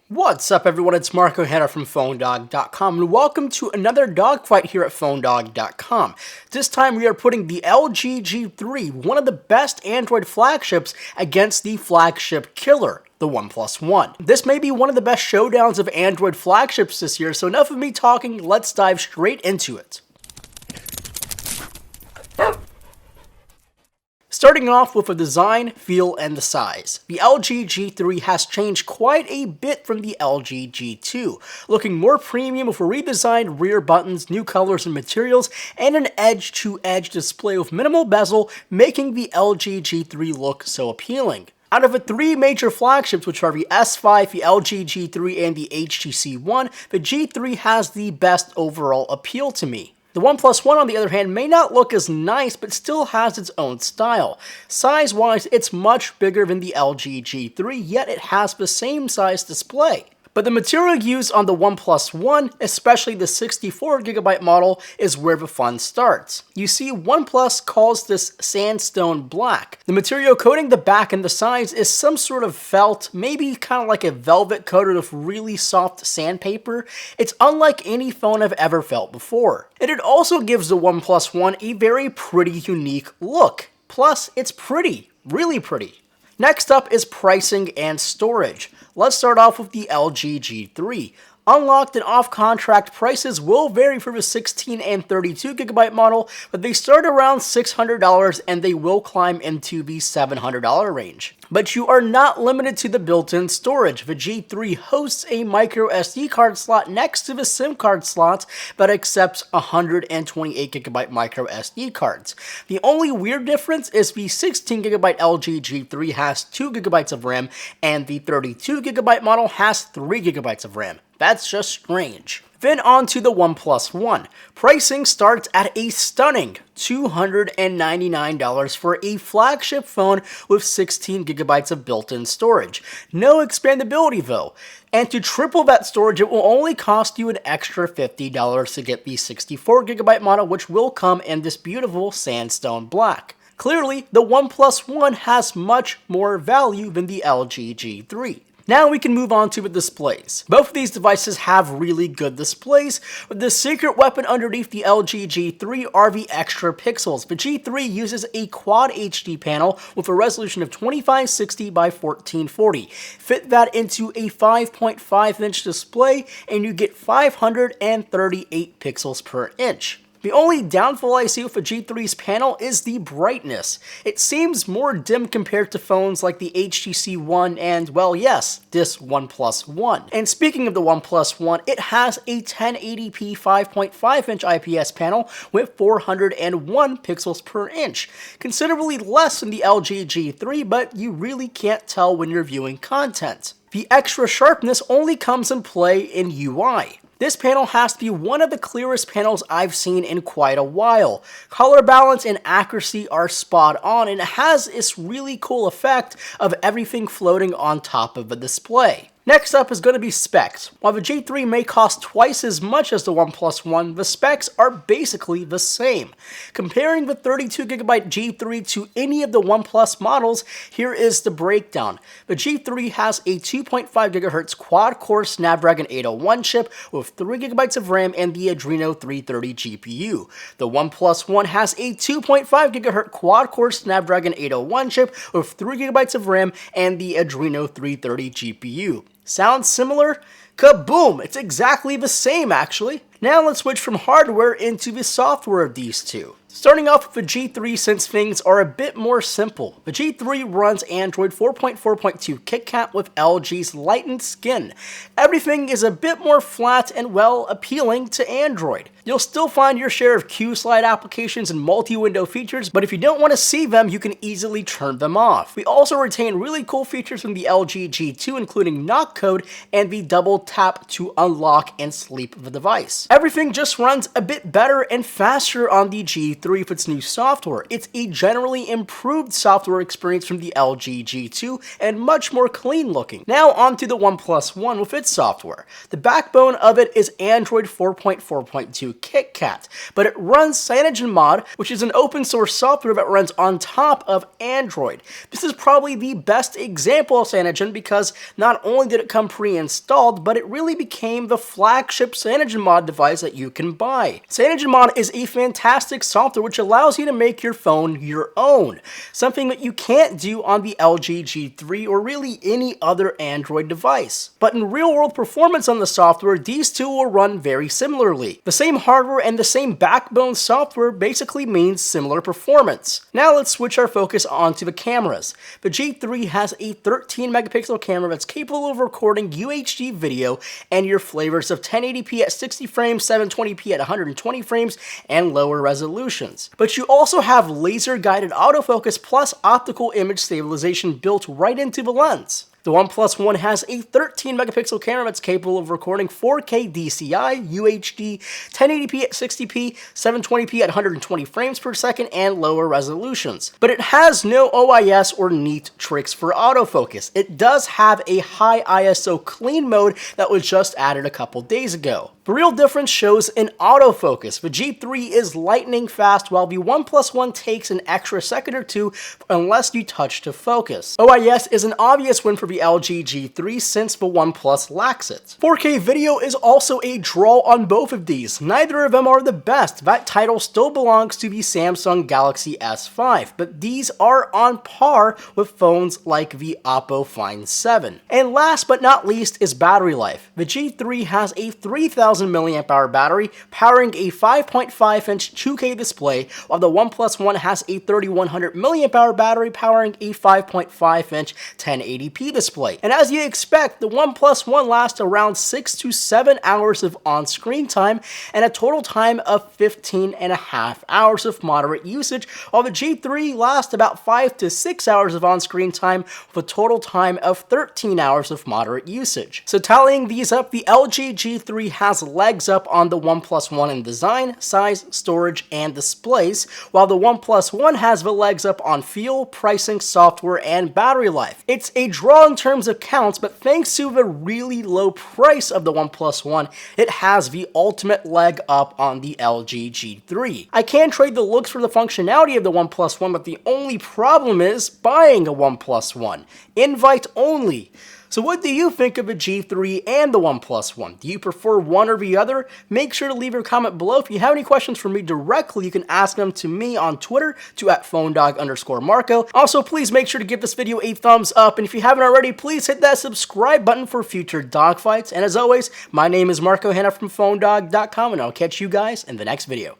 What's up everyone, it's Marco Hanna from PhoneDog.com and welcome to another dogfight here at PhoneDog.com. This time we are putting the LG G3, one of the best Android flagships, against the flagship killer, the OnePlus One. This may be one of the best showdowns of Android flagships this year, so enough of me talking, let's dive straight into it. Starting off with the design, feel, and the size. The LG G3 has changed quite a bit from the LG G2, looking more premium with redesigned rear buttons, new colors and materials, and an edge-to-edge display with minimal bezel, making the LG G3 look so appealing. Out of the three major flagships, which are the S5, the LG G3, and the HTC One, the G3 has the best overall appeal to me. The OnePlus One, on the other hand, may not look as nice, but still has its own style. Size-wise, it's much bigger than the LG G3, yet it has the same size display. But the material used on the OnePlus One, especially the 64GB model, is where the fun starts. You see, OnePlus calls this sandstone black. The material coating the back and the sides is some sort of felt, maybe kind of like a velvet coated with really soft sandpaper. It's unlike any phone I've ever felt before. And it also gives the OnePlus One a very pretty, unique look. Plus, it's pretty, really pretty. Next up is pricing and storage. Let's start off with the LG G3. Unlocked and off-contract prices will vary for the 16 and 32GB model, but they start around $600 and they will climb into the $700 range. But you are not limited to the built-in storage. The G3 hosts a micro SD card slot next to the SIM card slots that accepts 128GB micro SD cards. The only weird difference is the 16GB LG G3 has 2GB of RAM and the 32GB model has 3GB of RAM. That's just strange. Then on to the OnePlus One. Pricing starts at a stunning $299 for a flagship phone with 16GB of built-in storage. No expandability though. And to triple that storage, it will only cost you an extra $50 to get the 64GB model, which will come in this beautiful sandstone black. Clearly, the OnePlus One has much more value than the LG G3. Now we can move on to the displays. Both of these devices have really good displays, but the secret weapon underneath the LG G3 are the extra pixels. The G3 uses a Quad HD panel with a resolution of 2560 by 1440. Fit that into a 5.5-inch display and you get 538 pixels per inch. The only downfall I see with the G3's panel is the brightness. It seems more dim compared to phones like the HTC One and, well, yes, this OnePlus One. And speaking of the OnePlus One, it has a 1080p 5.5-inch IPS panel with 401 pixels per inch. Considerably less than the LG G3, but you really can't tell when you're viewing content. The extra sharpness only comes in play in UI. This panel has to be one of the clearest panels I've seen in quite a while. Color balance and accuracy are spot on, and it has this really cool effect of everything floating on top of the display. Next up is going to be specs. While the G3 may cost twice as much as the OnePlus One, the specs are basically the same. Comparing the 32GB G3 to any of the OnePlus models, here is the breakdown. The G3 has a 2.5 GHz quad-core Snapdragon 801 chip with 3GB of RAM and the Adreno 330 GPU. The OnePlus One has a 2.5 GHz quad-core Snapdragon 801 chip with 3GB of RAM and the Adreno 330 GPU. Sounds similar? Kaboom! It's exactly the same, actually. Now let's switch from hardware into the software of these two. Starting off with the G3, since things are a bit more simple. The G3 runs Android 4.4.2 KitKat with LG's lightened skin. Everything is a bit more flat and, well, appealing to Android. You'll still find your share of Q-Slide applications and multi-window features, but if you don't want to see them, you can easily turn them off. We also retain really cool features from the LG G2, including knock code and the double tap to unlock and sleep the device. Everything just runs a bit better and faster on the G3. G3 with its new software. It's a generally improved software experience from the LG G2 and much more clean looking. Now onto the OnePlus One with its software. The backbone of it is Android 4.4.2 KitKat, but it runs CyanogenMod, which is an open source software that runs on top of Android. This is probably the best example of Cyanogen because not only did it come pre-installed, but it really became the flagship CyanogenMod device that you can buy. CyanogenMod is a fantastic software which allows you to make your phone your own, something that you can't do on the LG G3 or really any other Android device. But in real-world performance on the software, these two will run very similarly. The same hardware and the same backbone software basically means similar performance. Now let's switch our focus onto the cameras. The G3 has a 13 megapixel camera that's capable of recording UHD video and your flavors of 1080p at 60 frames, 720p at 120 frames, and lower resolutions. But you also have laser guided autofocus plus optical image stabilization built right into the lens. The OnePlus One has a 13 megapixel camera that's capable of recording 4K DCI, UHD, 1080p at 60p, 720p at 120 frames per second, and lower resolutions. But it has no OIS or neat tricks for autofocus. It does have a high ISO clean mode that was just added a couple days ago. The real difference shows in autofocus. The G3 is lightning fast while the OnePlus One takes an extra second or two unless you touch to focus. OIS is an obvious win for the LG G3 since the OnePlus lacks it. 4K video is also a draw on both of these. Neither of them are the best. That title still belongs to the Samsung Galaxy S5, but these are on par with phones like the Oppo Find 7. And last but not least is battery life. The G3 has a 3000 mAh battery powering a 5.5-inch 2K display, while the OnePlus One has a 3100 mAh battery powering a 5.5-inch 1080p display. And as you expect, the OnePlus One lasts around 6 to 7 hours of on-screen time and a total time of 15.5 hours of moderate usage, while the G3 lasts about 5 to 6 hours of on-screen time with a total time of 13 hours of moderate usage. So tallying these up, the LG G3 has legs up on the OnePlus One in design, size, storage, and displays, while the OnePlus One has the legs up on feel, pricing, software, and battery life. It's a draw in terms of counts, but thanks to the really low price of the OnePlus One, it has the ultimate leg up on the LG G3. I can trade the looks for the functionality of the OnePlus One, but the only problem is buying a OnePlus One. Invite only. So what do you think of the G3 and the OnePlus One? Do you prefer one or the other? Make sure to leave your comment below. If you have any questions for me directly, you can ask them to me on Twitter, to @phonedog_Marco. Also, please make sure to give this video a thumbs up, and if you haven't already, please hit that subscribe button for future dogfights. And as always, my name is Marco Hanna from PhoneDog.com, and I'll catch you guys in the next video.